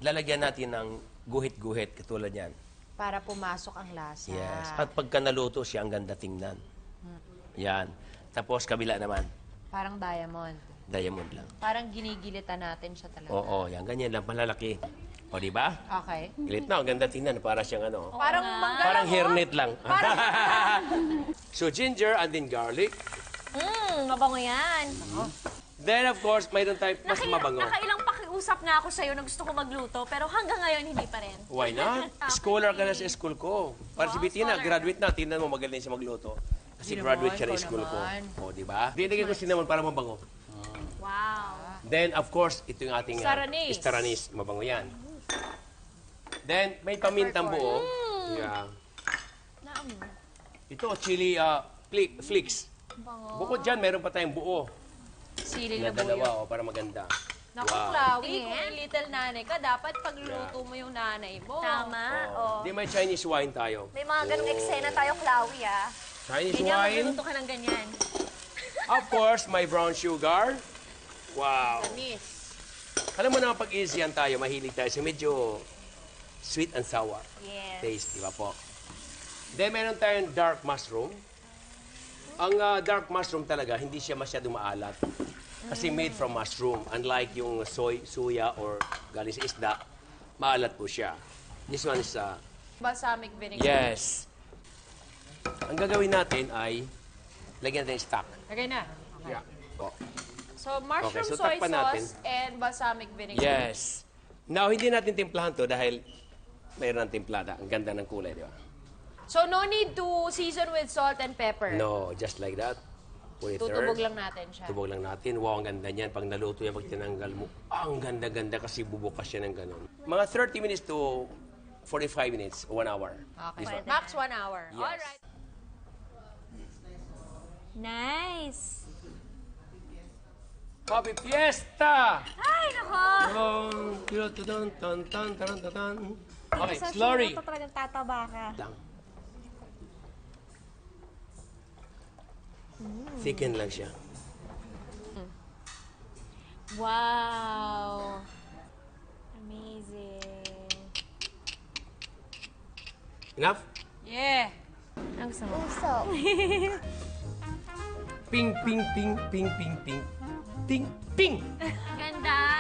lalagyan natin ng guhit-guhit, katulad yan. Para pumasok ang lasa. Yes. At pagka naluto siya, ang ganda tingnan. Yan. Tapos, kabila naman. Parang diamond. Diamond lang. Parang ginigilitan natin siya talaga. Oo, yan. Ganyan lang, malalaki. O, di ba? Okay. Gilit na, ang ganda tingnan. Para siyang ano. Parang mangga Parang lang, oh. hairnet lang. So, ginger and then garlic. Mabango yan. Then, of course, mayroon tayong mas mabango. Nakailang pakiusap nga ako sa'yo na gusto ko magluto, pero hanggang ngayon hindi pa rin. Why not? Scholar ka na sa school ko. Para si Bettina, graduate na. Tingnan mo, magaling siya magluto. Kasi Di graduate naman, siya ng ikaw school ko. naman. O, di ba? Dinagay ko cinnamon para mabango. Wow. Then, of course, ito yung ating Staranis. staranis. Mabango yan. Then, may pamintang buo. Yeah. Ito, chili flakes. Bukod dyan, meron pa tayong buo. Sili Na na buyo. dalawa, para maganda. Naku, Wow. Chloe, kung yung little nanay ka, dapat pagluto mo yung nanay mo. Tama. Oh. Di may Chinese wine tayo. May mga ganong eksena tayo, Chloe, ah. Chinese Ganyan, wine. magluluto ka ng ganyan. Of course, my brown sugar. Wow. Anis. Alam mo na pag Asian tayo, mahilig tayo sa medyo sweet and sour Yes. taste, di ba po? Then meron tayong dark mushroom. Ang dark mushroom talaga, hindi siya masyadong maalat. Kasi made from mushroom. Unlike yung soya or galing sa isda, maalat po siya. This one is, Balsamic vinegar. yes. Ang gagawin natin ay, lagyan natin yung stock. Lagay na. Yeah. Po. So, mushroom Okay, so soy takpan natin. sauce and balsamic vinegar. Yes. Now, hindi natin timplahan to dahil mayroon ng timplada. Ang ganda ng kulay, di ba? So, no need to season with salt and pepper. No, just like that. Put it Tutubog there. lang natin siya. Tubog lang natin. Wow, ang ganda niyan. Pag naluto yan, pag tinanggal mo, ang ganda-ganda kasi bubukas siya ng ganun. Mga 30 minutes to 45 minutes, 1 hour. Okay. This one. Max 1 hour. Yes. Alright. Nice. Happy Fiesta! Ay, nako. Okay, slurry. Ito talagang tataba ka. Lang. Thicken lang siya. Wow. Amazing. Enough? Yeah. Ang gusto mo? Puso. Ping, ping, ping, ping, ping, ping. Ping, ping! Ganda.